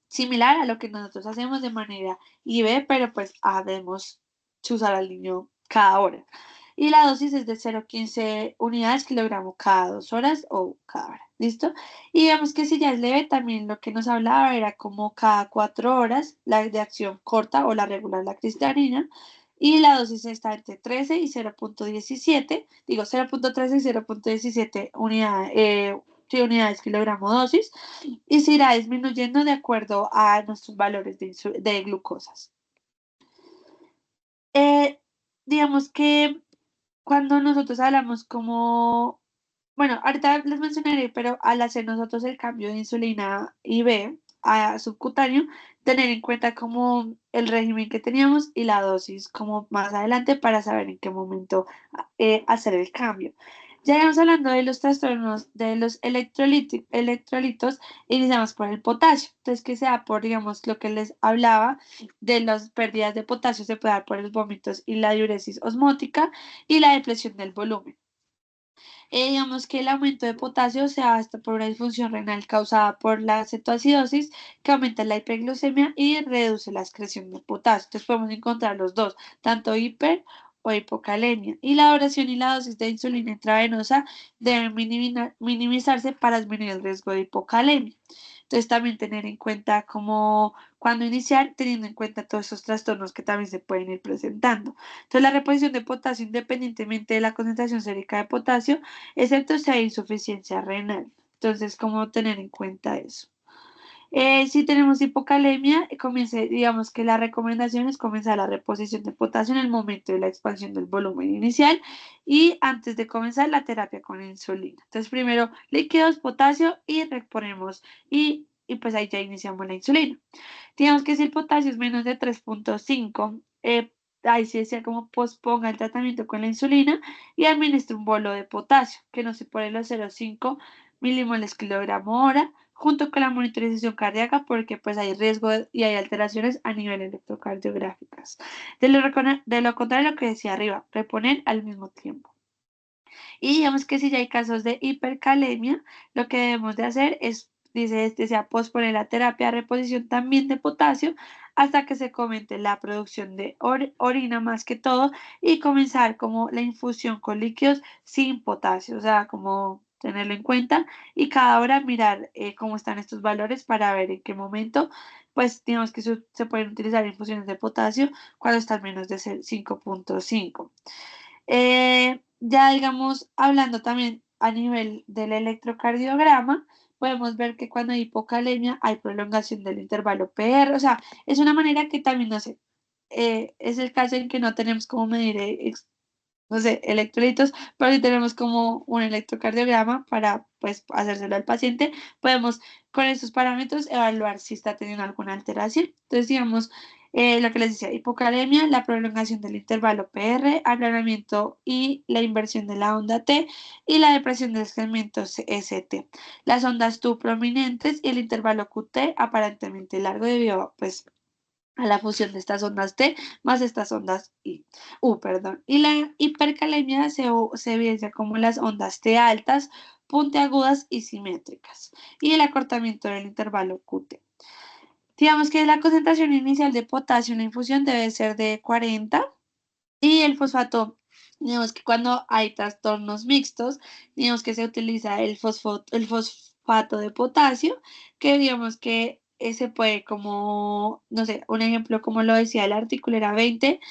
similar a lo que nosotros hacemos de manera IV, pero pues debemos chuzar al niño cada hora. Y la dosis es de 0,15 unidades kilogramo cada 2 horas o cada hora. ¿Listo? Y vemos que si ya es leve, también lo que nos hablaba era como cada 4 horas, la de acción corta o la regular, la cristalina. Y la dosis está entre 13 y 0,17, digo 0,13 y 0,17 unidades kilogramo dosis y se irá disminuyendo de acuerdo a nuestros valores de glucosas. Eh, digamos que cuando nosotros hablamos como, bueno, ahorita les mencionaré, pero al hacer nosotros el cambio de insulina IV a subcutáneo, tener en cuenta como el régimen que teníamos y la dosis como más adelante para saber en qué momento hacer el cambio. Ya íbamos hablando de los trastornos de los electrolitos, iniciamos por el potasio. Entonces, que sea por, digamos, lo que les hablaba de las pérdidas de potasio, se puede dar por los vómitos y la diuresis osmótica y la depresión del volumen. Digamos que el aumento de potasio se da hasta por una disfunción renal causada por la cetoacidosis, que aumenta la hiperglucemia y reduce la excreción de potasio. Entonces podemos encontrar los dos, tanto hiper o hipocalemia. Y la duración y la dosis de insulina intravenosa deben minimizarse para disminuir el riesgo de hipocalemia. Entonces también tener en cuenta cómo, cuándo iniciar, teniendo en cuenta todos esos trastornos que también se pueden ir presentando. Entonces la reposición de potasio, independientemente de la concentración sérica de potasio, excepto si hay insuficiencia renal. Entonces, ¿cómo tener en cuenta eso? Si tenemos hipocalemia, digamos que la recomendación es comenzar la reposición de potasio en el momento de la expansión del volumen inicial y antes de comenzar la terapia con insulina. Entonces, primero líquidos, potasio y reponemos y pues ahí ya iniciamos la insulina. Digamos que si el potasio es menos de 3,5, ahí sí decía como posponga el tratamiento con la insulina y administre un bolo de potasio, que no se pone los 0,5 milimoles kilogramo hora, junto con la monitorización cardíaca, porque pues hay riesgo y hay alteraciones a nivel electrocardiográficas. De lo contrario, lo que decía arriba, reponer al mismo tiempo. Y digamos que si ya hay casos de hipercalemia, lo que debemos de hacer es, dice este, sea posponer la terapia de reposición también de potasio hasta que se comente la producción de orina más que todo y comenzar como la infusión con líquidos sin potasio, o sea, como tenerlo en cuenta y cada hora mirar cómo están estos valores para ver en qué momento, pues digamos que se pueden utilizar infusiones de potasio cuando están menos de 5,5. Ya digamos, hablando también a nivel del electrocardiograma, podemos ver que cuando hay hipocalemia hay prolongación del intervalo PR, o sea, es una manera que también, no sé, es el caso en que no tenemos cómo medir, no sé, electrolitos, pero si tenemos como un electrocardiograma para, pues, hacérselo al paciente, podemos con esos parámetros evaluar si está teniendo alguna alteración. Entonces, digamos, lo que les decía, hipocalemia, la prolongación del intervalo PR, aplanamiento y la inversión de la onda T y la depresión del segmento ST. Las ondas T prominentes y el intervalo QT aparentemente largo debido, pues, a la fusión de estas ondas T más estas ondas perdón. Y la hipercalemia se evidencia como las ondas T altas, puntiagudas y simétricas, y el acortamiento del intervalo QT. Digamos que la concentración inicial de potasio en la infusión debe ser de 40 y el fosfato, digamos que cuando hay trastornos mixtos, digamos que se utiliza el fosfato de potasio, que digamos que se puede como, no sé, un ejemplo como lo decía el artículo era 20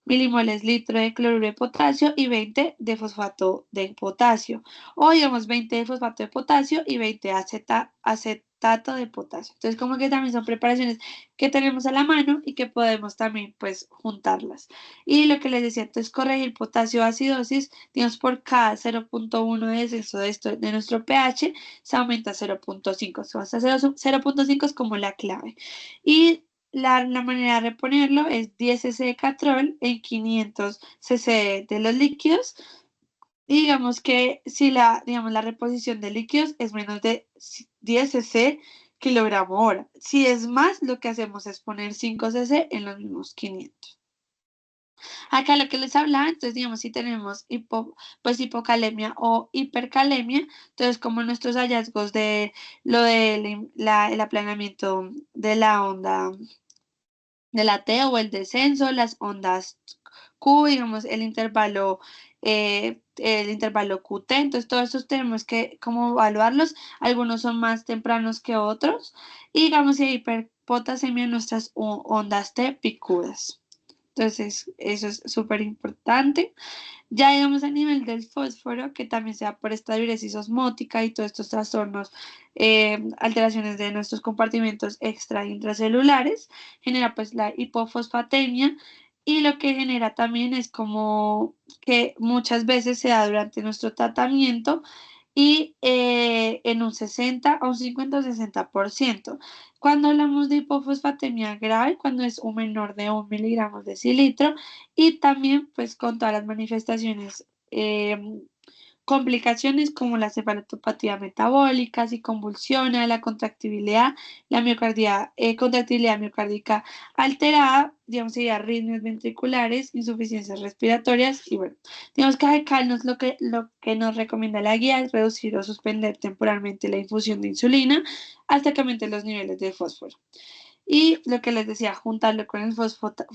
milimoles litro de cloruro de potasio y 20 de fosfato de potasio. O digamos 20 de fosfato de potasio y 20 acetato de potasio. Entonces como que también son preparaciones que tenemos a la mano y que podemos también pues juntarlas. Y lo que les decía, entonces corregir potasio acidosis, digamos por cada 0,1 de descenso de nuestro pH se aumenta a 0,5. O sea, 0,5 es como la clave. Y la manera de reponerlo es 10 cc de catrol en 500 cc de los líquidos. Y digamos que si digamos, la reposición de líquidos es menos de 10 cc, kilogramo hora. Si es más, lo que hacemos es poner 5 cc en los mismos 500. Acá lo que les hablaba, entonces digamos si tenemos pues hipocalemia o hipercalemia, entonces como nuestros hallazgos de lo del el aplanamiento de la onda de la T o el descenso, las ondas Q, digamos el intervalo QT, entonces todos estos tenemos que como evaluarlos, algunos son más tempranos que otros, y digamos si hay hiperpotasemia, nuestras ondas T picudas. Entonces, eso es súper importante. Ya digamos a nivel del fósforo, que también se da por esta diuresis osmótica y todos estos trastornos, alteraciones de nuestros compartimentos extra e intracelulares, genera pues la hipofosfatemia y lo que genera también es como que muchas veces se da durante nuestro tratamiento y en un 60 a un 50 o 60%. Cuando hablamos de hipofosfatemia grave, cuando es un menor de 1 mg/dl, y también pues con todas las manifestaciones, complicaciones como la cefalopatía metabólica, y convulsiones, la contractibilidad, contractibilidad miocárdica alterada, digamos, sería arritmias ventriculares, insuficiencias respiratorias y bueno, digamos que acá lo que nos recomienda la guía es reducir o suspender temporalmente la infusión de insulina hasta que aumenten los niveles de fósforo. Y lo que les decía, juntarlo con el fosfato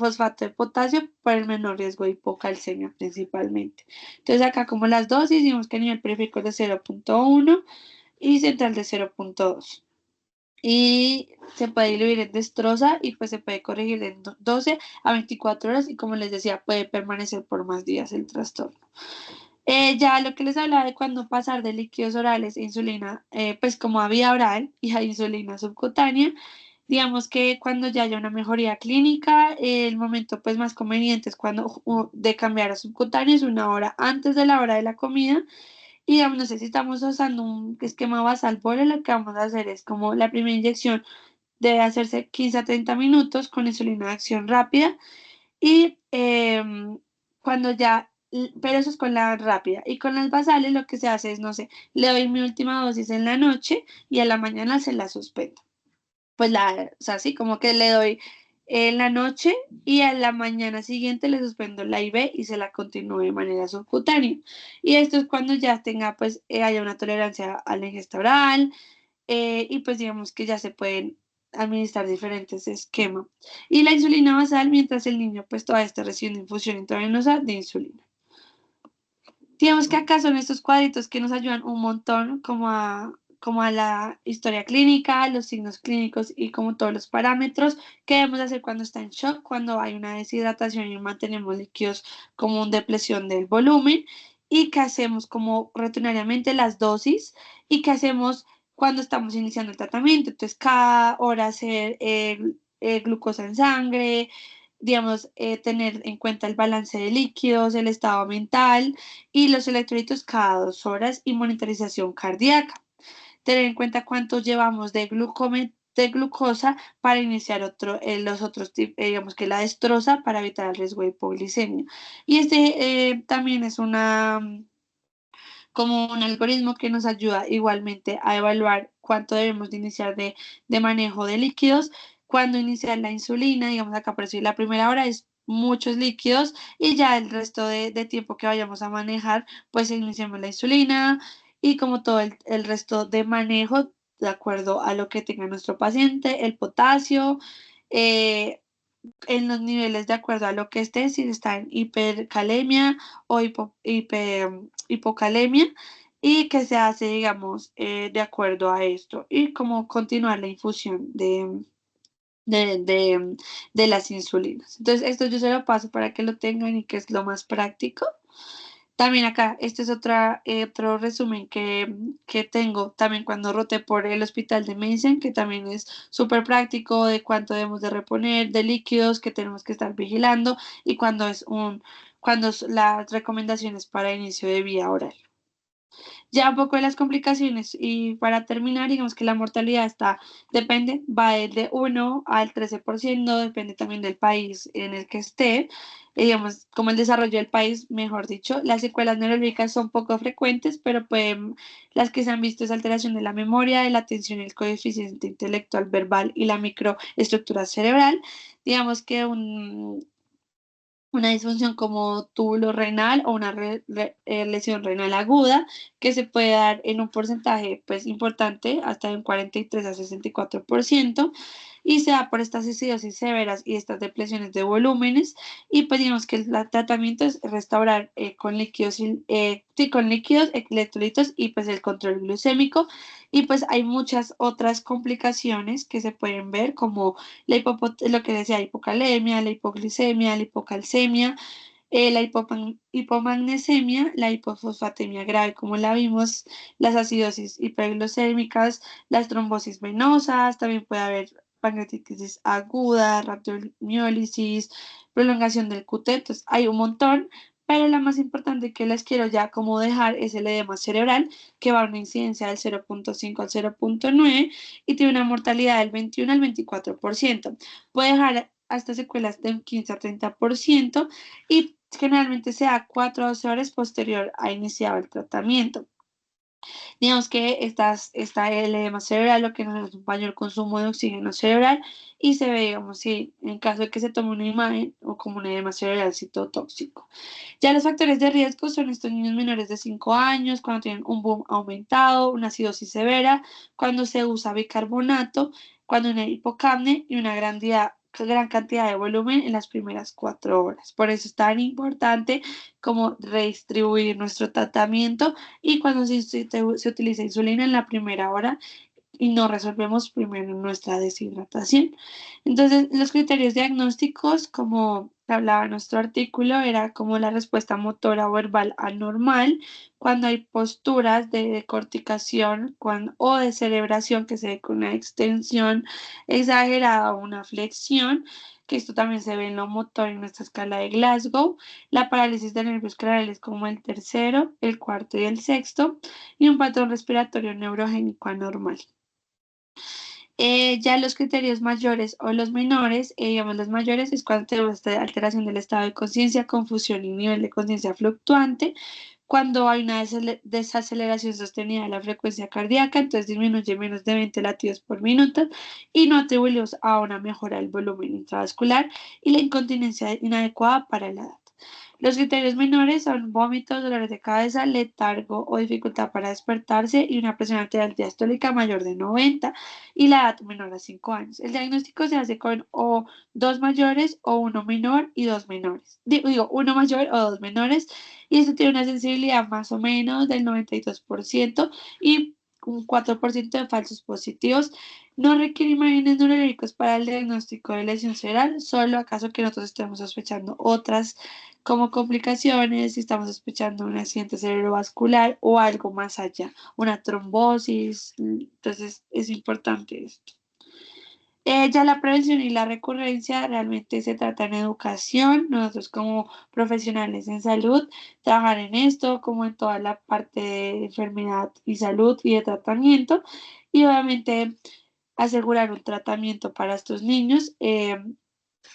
de potasio por el menor riesgo de hipocalcemia principalmente. Entonces acá como las dosis, digamos que a nivel periférico es de 0,1 y central de 0,2. Y se puede diluir en destroza y pues se puede corregir en 12 a 24 horas y como les decía, puede permanecer por más días el trastorno. Ya lo que les hablaba de cuando pasar de líquidos orales a insulina, pues como a vía oral y a insulina subcutánea, digamos que cuando ya haya una mejoría clínica, el momento pues más conveniente es cuando de cambiar a subcutáneo es 1 hora antes de la hora de la comida. Y digamos, no sé si estamos usando un esquema basal polo, lo que vamos a hacer es como la primera inyección debe hacerse 15 a 30 minutos con insulina de acción rápida y cuando ya, pero eso es con la rápida. Y con las basales lo que se hace es, no sé, le doy mi última dosis en la noche y a la mañana se la suspendo. Pues o sea, sí, como que le doy en la noche y a la mañana siguiente le suspendo la IV y se la continúe de manera subcutánea. Y esto es cuando ya tenga, pues, haya una tolerancia a la ingesta oral, y pues digamos que ya se pueden administrar diferentes esquemas. Y la insulina basal mientras el niño pues todavía está recibiendo infusión intravenosa de insulina. Digamos que acá son estos cuadritos que nos ayudan un montón como a la historia clínica, los signos clínicos y como todos los parámetros que debemos hacer cuando está en shock, cuando hay una deshidratación y mantenemos líquidos como una depresión del volumen y que hacemos como rutinariamente las dosis y que hacemos cuando estamos iniciando el tratamiento. Entonces, cada hora hacer glucosa en sangre, digamos, tener en cuenta el balance de líquidos, el estado mental y los electrolitos cada 2 horas y monitorización cardíaca. Tener en cuenta cuánto llevamos de glucosa para iniciar los otros tipos, digamos que la destroza para evitar el riesgo de hipoglicemia. Y este también es como un algoritmo que nos ayuda igualmente a evaluar cuánto debemos de iniciar de manejo de líquidos, cuándo iniciar la insulina, digamos acá por decir la primera hora es muchos líquidos y ya el resto de tiempo que vayamos a manejar, pues iniciamos la insulina y como todo el resto de manejo de acuerdo a lo que tenga nuestro paciente, el potasio, eh, en los niveles de acuerdo a lo que esté, si está en hipercalemia o hipocalemia, y que se hace, digamos, de acuerdo a esto, y cómo continuar la infusión de, de, de las insulinas. Entonces, esto yo se lo paso para que lo tengan y que es lo más práctico. También acá, este es otro resumen que tengo también cuando roté por el hospital de Medicine, que también es súper práctico de cuánto debemos de reponer, de líquidos que tenemos que estar vigilando y cuando las recomendaciones para inicio de vía oral. Ya un poco de las complicaciones y para terminar, digamos que la mortalidad depende, va de 1 al 13%, depende también del país en el que esté, digamos, como el desarrollo del país, mejor dicho. Las secuelas neurológicas son poco frecuentes, pero las que se han visto es alteración de la memoria, de la atención, el coeficiente intelectual verbal y la microestructura cerebral. Digamos que una disfunción como túbulo renal o una lesión renal aguda que se puede dar en un porcentaje pues importante, hasta de un 43 a 64%, y se da por estas acidosis severas y estas depresiones de volúmenes, y pues digamos que el tratamiento es restaurar con líquidos, sí, con líquidos, electrolitos y pues el control glucémico, y pues hay muchas otras complicaciones que se pueden ver como lo que decía, hipocalemia, la hipoglicemia, la hipocalcemia, hipomagnesemia, la hipofosfatemia grave, como la vimos, las acidosis hiperglucémicas, las trombosis venosas, también puede haber pancreatitis aguda, rabdomiólisis, prolongación del QT, entonces hay un montón, pero la más importante que les quiero ya como dejar es el edema cerebral, que va a una incidencia del 0,5 al 0,9 y tiene una mortalidad del 21 al 24%. Puede dejar hasta secuelas del 15 a 30% y generalmente se da 4 a 12 horas posterior a iniciado el tratamiento. Digamos que está el edema cerebral, lo que nos es un mayor consumo de oxígeno cerebral y se ve, digamos, si en caso de que se tome una imagen o como un edema cerebral citotóxico. Ya los factores de riesgo son estos niños menores de 5 años, cuando tienen un boom aumentado, una acidosis severa, cuando se usa bicarbonato, cuando hay una hipocapnia y una gran cantidad de volumen en las primeras 4 horas. Por eso es tan importante como redistribuir nuestro tratamiento y cuando se utiliza insulina en la primera hora y no resolvemos primero nuestra deshidratación. Entonces, los criterios diagnósticos, como hablaba nuestro artículo, era como la respuesta motora o verbal anormal, cuando hay posturas de decorticación o de celebración que se ve con una extensión exagerada o una flexión, que esto también se ve en lo motor en nuestra escala de Glasgow, la parálisis de nervios craniales como el tercero, el cuarto y el sexto, y un patrón respiratorio neurogénico anormal. Ya los criterios mayores o los menores, digamos los mayores es cuando tenemos esta alteración del estado de conciencia, confusión y nivel de conciencia fluctuante, cuando hay una desaceleración sostenida de la frecuencia cardíaca, entonces disminuye menos de 20 latidos por minuto y no atribuimos a una mejora del volumen intravascular y la incontinencia inadecuada para la edad. Los criterios menores son vómitos, dolores de cabeza, letargo o dificultad para despertarse y una presión arterial diastólica mayor de 90 y la edad menor a 5 años. El diagnóstico se hace con o dos mayores o uno menor y dos menores. Digo, uno mayor o dos menores y esto tiene una sensibilidad más o menos del 92% y un 4% de falsos positivos. No requiere imágenes neurológicas para el diagnóstico de lesión cerebral, solo acaso que nosotros estemos sospechando otras como complicaciones, si estamos sospechando un accidente cerebrovascular o algo más allá, una trombosis. Entonces es importante esto. Ya la prevención y la recurrencia realmente se trata en educación, nosotros como profesionales en salud, trabajar en esto como en toda la parte de enfermedad y salud y de tratamiento y obviamente asegurar un tratamiento para estos niños.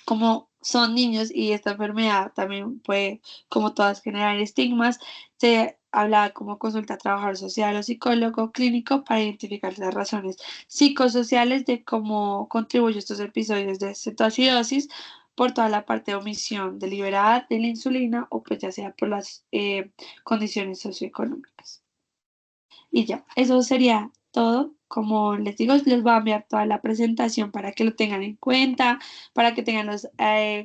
Como son niños y esta enfermedad también puede, como todas, generar estigmas, se habla como consulta a trabajador social o psicólogo clínico para identificar las razones psicosociales de cómo contribuye estos episodios de cetoacidosis por toda la parte de omisión deliberada de la insulina o pues ya sea por las condiciones socioeconómicas. Y ya, eso sería todo. Como les digo, les voy a enviar toda la presentación para que lo tengan en cuenta, para que tengan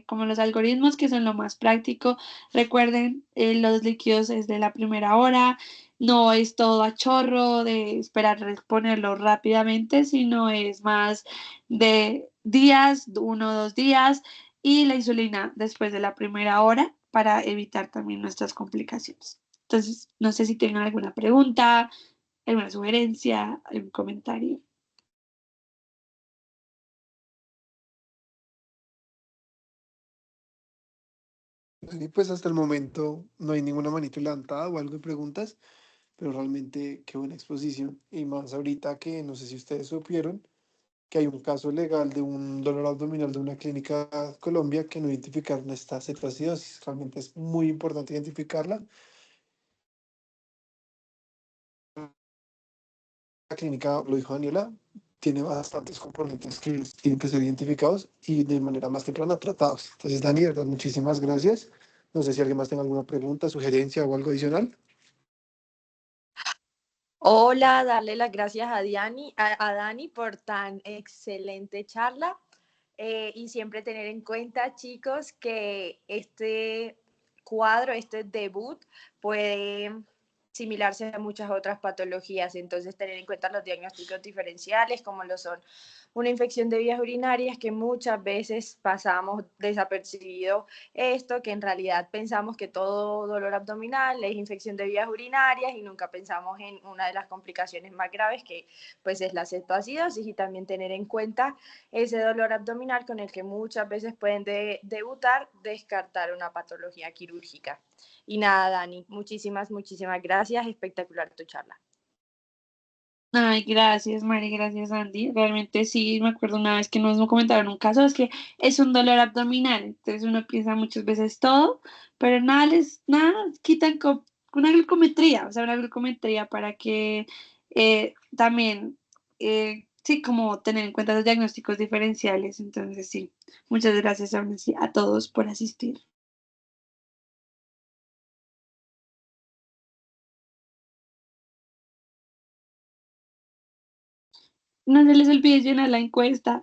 como los algoritmos que son lo más práctico. Recuerden, los líquidos es de la primera hora, no es todo a chorro de esperar responderlo rápidamente, sino es más de días, 1 o 2 días, y la insulina después de la primera hora para evitar también nuestras complicaciones. Entonces, no sé si tienen alguna pregunta, alguna sugerencia, algún comentario. Y pues hasta el momento no hay ninguna manito levantada o algo de preguntas. pero realmente qué buena exposición. Y más ahorita que no sé si ustedes supieron que hay un caso legal de un dolor abdominal de una clínica Colombia que no identificaron esta cetoacidosis. Realmente es muy importante identificarla. La clínica, lo dijo Daniela, tiene bastantes componentes que tienen que ser identificados y de manera más temprana tratados. Entonces, Dani, de verdad, muchísimas gracias. No sé si alguien más tenga alguna pregunta, sugerencia o algo adicional. Hola, darle las gracias a Dani por tan excelente charla y siempre tener en cuenta, chicos, que este cuadro, este debut puede similarse a muchas otras patologías, entonces tener en cuenta los diagnósticos diferenciales como lo son una infección de vías urinarias que muchas veces pasamos desapercibido esto, que en realidad pensamos que todo dolor abdominal es infección de vías urinarias y nunca pensamos en una de las complicaciones más graves que pues es la cetoacidosis y también tener en cuenta ese dolor abdominal con el que muchas veces pueden debutar, descartar una patología quirúrgica. Y nada, Dani, muchísimas gracias, espectacular tu charla. Ay, gracias, Mari, gracias, Andy. Realmente sí, me acuerdo una vez que nos comentaron un caso, es que es un dolor abdominal, entonces uno piensa muchas veces todo, pero nada, quitan una glucometría, o sea, una glucometría para que también, sí, como tener en cuenta los diagnósticos diferenciales. Entonces sí, muchas gracias aún así a todos por asistir. No se les olvide llenar la encuesta.